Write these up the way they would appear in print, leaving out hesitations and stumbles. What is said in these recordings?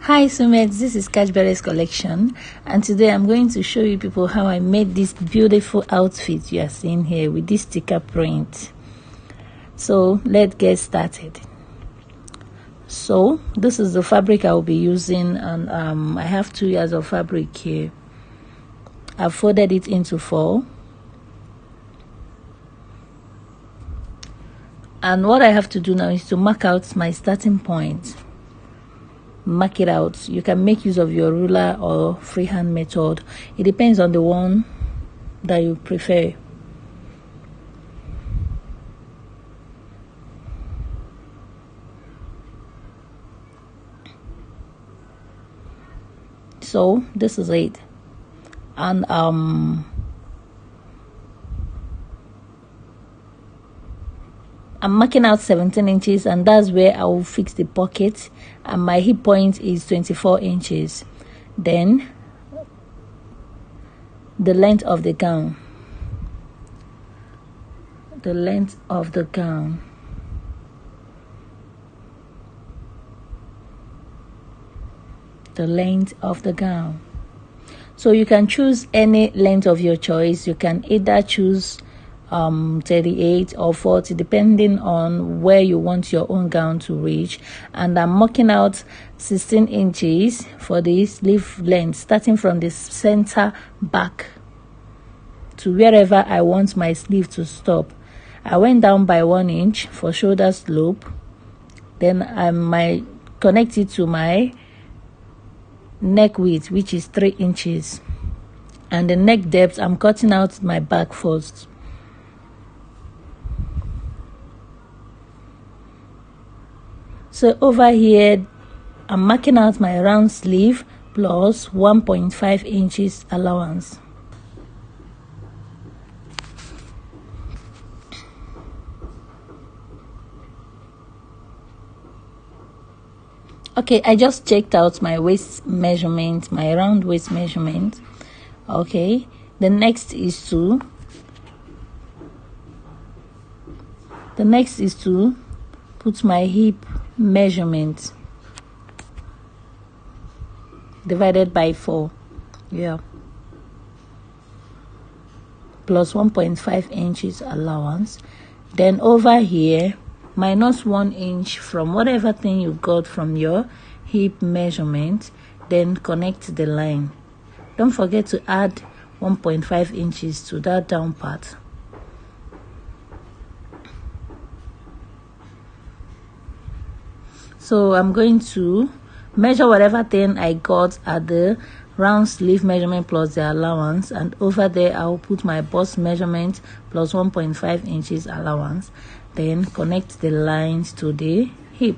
Hi Sumex, this is Catchberry's collection, and today I'm going to show you people how I made this beautiful outfit you are seeing here with this sticker print. So let's get started. So this is the fabric I will be using, and I have 2 yards of fabric here. I've folded it into 4. And what I have to do now is to mark out my starting point. Mark it out. You can make use of your ruler or freehand method. It depends on the one that you prefer. So this is it, and I'm marking out 17 inches, and that's where I will fix the pocket, and my hip point is 24 inches. Then the length of the gown, the length of the gown, the length of the gown. So you can choose any length of your choice. You can either choose 38 or 40, depending on where you want your own gown to reach. And I'm marking out 16 inches for the sleeve length, starting from the center back to wherever I want my sleeve to stop. I went down by 1 inch for shoulder slope. Then I might connect it to my neck width, which is 3 inches, and the neck depth, I'm cutting out my back first. So over here I'm marking out my round sleeve plus 1.5 inches allowance. Okay, I just checked out my waist measurement, my round waist measurement. Okay, the next is to put my hip measurement divided by 4, plus 1.5 inches allowance. Then over here, minus 1 inch from whatever thing you got from your hip measurement, then connect the line. Don't forget to add 1.5 inches to that down part. So I'm going to measure whatever thing I got at the round sleeve measurement plus the allowance, and over there I'll put my bust measurement plus 1.5 inches allowance. Then connect the lines to the hip.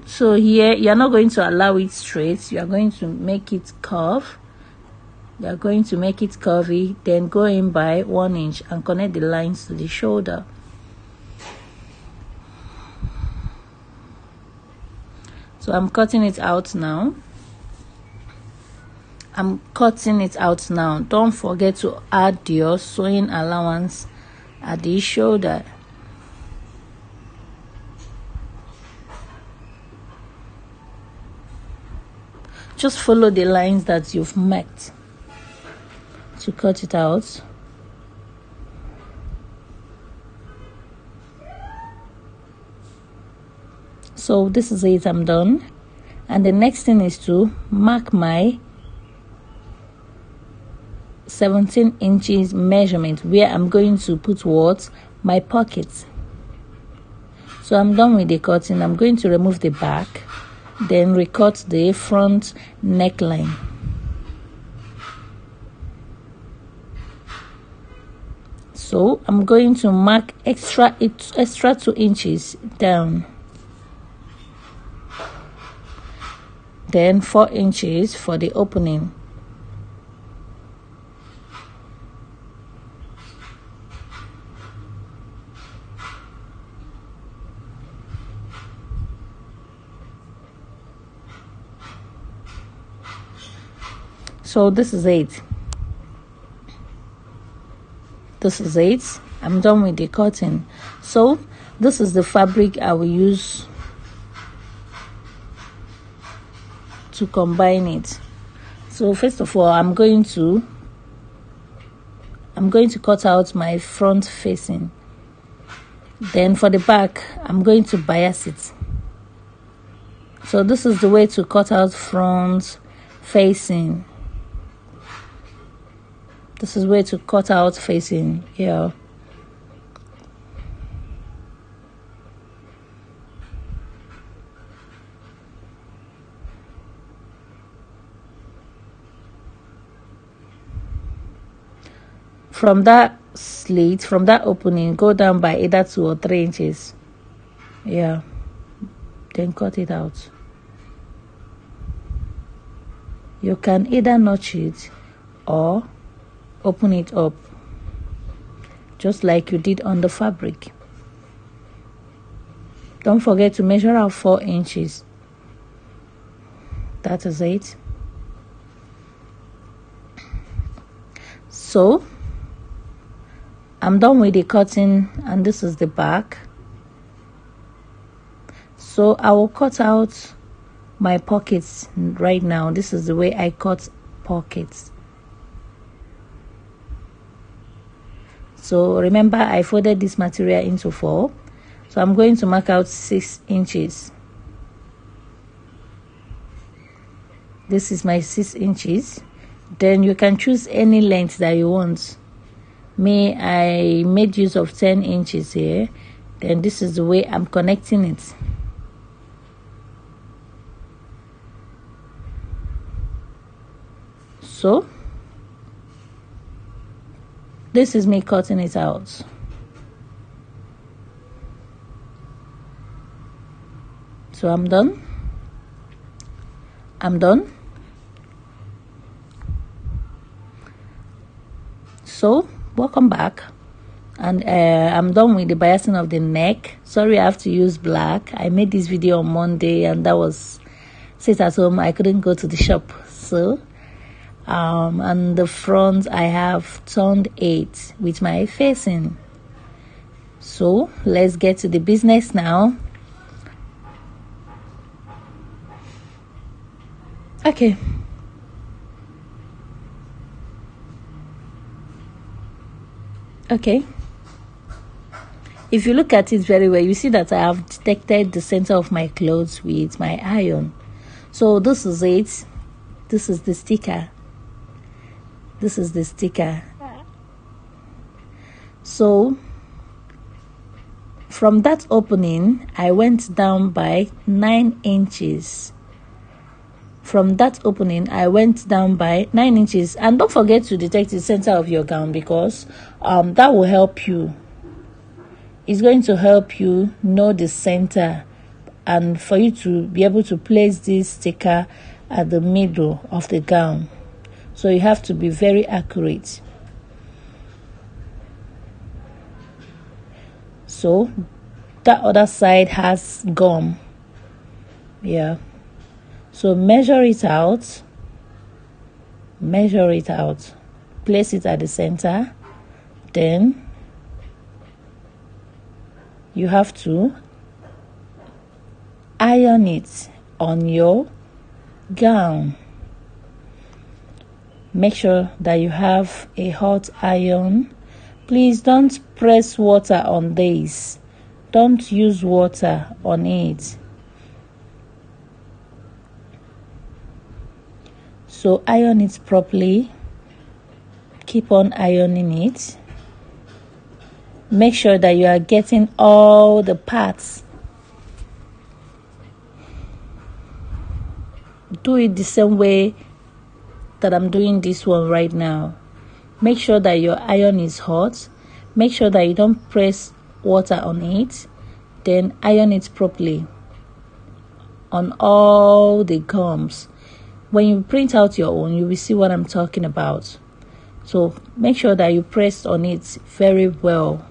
So here you're not going to allow it straight, you are going to make it curve. You are going to make it curvy, then go in by 1 inch and connect the lines to the shoulder. So I'm cutting it out now. Don't forget to add your sewing allowance at the shoulder. Just follow the lines that you've marked to cut it out. So this is it, I'm done. And the next thing is to mark my 17 inches measurement, where I'm going to put what? My pockets. So I'm done with the cutting. I'm going to remove the back, then recut the front neckline. So I'm going to mark extra 2 inches down, then 4 inches for the opening. So this is it. I'm done with the cutting. So this is the fabric I will use to combine it. So first of all, I'm going to cut out my front facing. Then for the back, I'm going to bias it. So this is the way to cut out front facing. This is where to cut out facing here. From that slit, from that opening, go down by either 2 or 3 inches. Yeah, then cut it out. You can either notch it or open it up, just like you did on the fabric. Don't forget to measure out 4 inches. That is it. So I'm done with the cutting, and this is the back. So I will cut out my pockets right now. This is the way I cut pockets. So remember, I folded this material into 4. So I'm going to mark out 6 inches. This is my 6 inches. Then you can choose any length that you want. Me, I made use of 10 inches here. Then this is the way I'm connecting it. So this is me cutting it out. So I'm done. So welcome back, and I'm done with the biasing of the neck. Sorry, I have to use black. I made this video on Monday, and that was sit at home. I couldn't go to the shop. So and the front, I have turned 8 with my facing. So let's get to the business now. Okay. If you look at it very well, you see that I have detected the center of my clothes with my iron. So this is it. This is the sticker. So from that opening, I went down by 9 inches. And don't forget to detect the center of your gown, because that will help you. It's going to help you know the center, and for you to be able to place this sticker at the middle of the gown. So you have to be very accurate. So that other side has gum. Yeah. So measure it out. Place it at the center. Then you have to iron it on your gown. Make sure that you have a hot iron. Please don't press water on this. Don't use water on it. So iron it properly. Keep on ironing it. Make sure that you are getting all the parts. Do it the same way that I'm doing this one right now. Make sure that your iron is hot. Make sure that you don't press water on it. Then iron it properly on all the gums. When you print out your own, you will see what I'm talking about. So make sure that you press on it very well.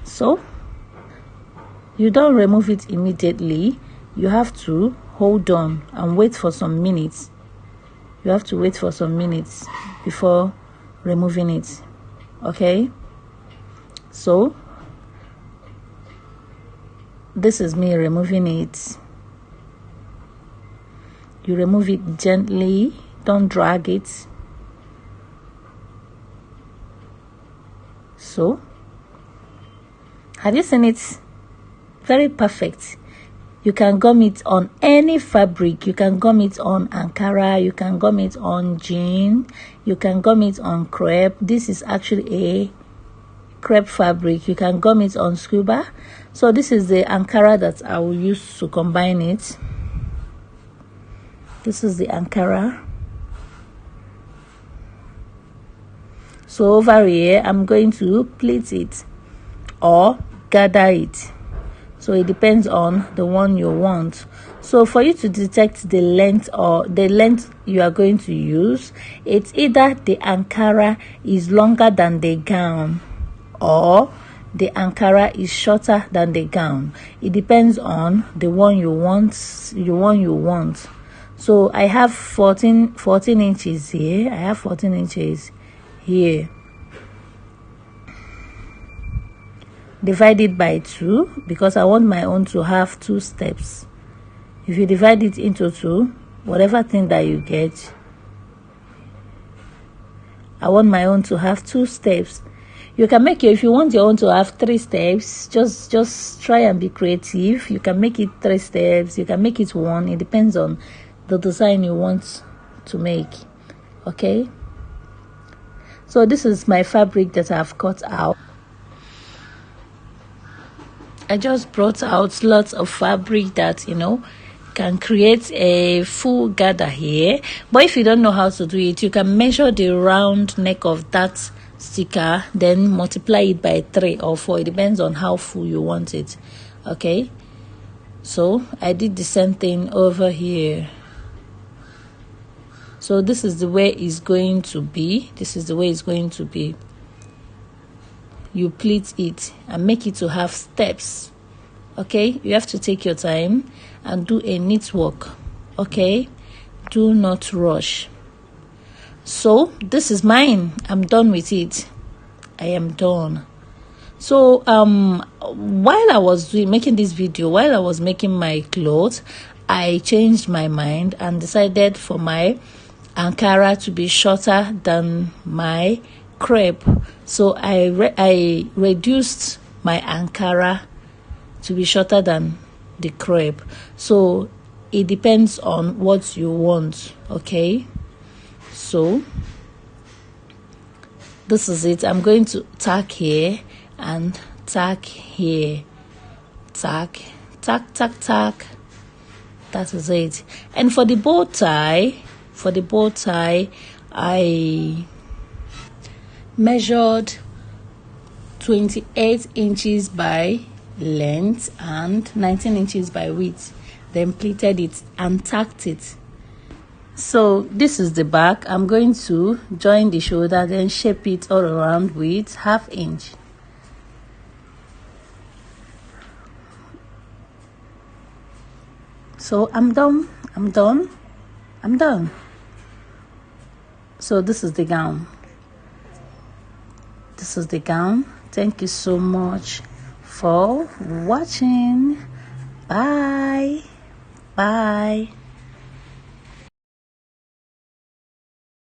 So you don't remove it immediately. You have to hold on and wait for some minutes. You have to wait for some minutes before removing it. Okay, so this is me removing it. You remove it gently, don't drag it. So, have you seen it? Very perfect. You can gum it on any fabric. You can gum it on Ankara, you can gum it on jean, you can gum it on crepe. This is actually a crepe fabric. You can gum it on scuba. So this is the Ankara that I will use to combine it. This is the Ankara. So over here, I'm going to pleat it or gather it. So it depends on the one you want. So for you to detect the length or the length you are going to use, it's either the Ankara is longer than the gown or the Ankara is shorter than the gown. It depends on the one you want. So I have 14 inches here. I have 14 inches here. Divide it by 2 because I want my own to have 2 steps. If you divide it into 2, whatever thing that you get, I want my own to have 2 steps. You can make it, if you want your own to have 3 steps, just try and be creative. You can make it 3 steps, you can make it 1. It depends on the design you want to make. Okay, so this is my fabric that I've cut out. I just brought out lots of fabric that, you know, can create a full gather here. But if you don't know how to do it, you can measure the round neck of that sticker, then multiply it by 3 or 4. It depends on how full you want it. Okay, so I did the same thing over here. So this is the way it's going to be. This is the way it's going to be. You pleat it and make it to have steps. Okay, you have to take your time and do a neat work. Okay, do not rush. So this is mine. I'm done with it. I am done. So while I was making this video, while I was making my clothes, I changed my mind and decided for my Ankara to be shorter than my crepe. So I reduced my Ankara to be shorter than the crepe. So it depends on what you want. Okay, so this is it. I'm going to tack here and tack here. Tack, tack, tack, tack. That is it. And for the bow tie, I measured 28 inches by length and 19 inches by width, then pleated it and tacked it. So this is the back. I'm going to join the shoulder, then shape it all around with 1/2 inch. So I'm done. So this is the gown. Thank you so much for watching. Bye.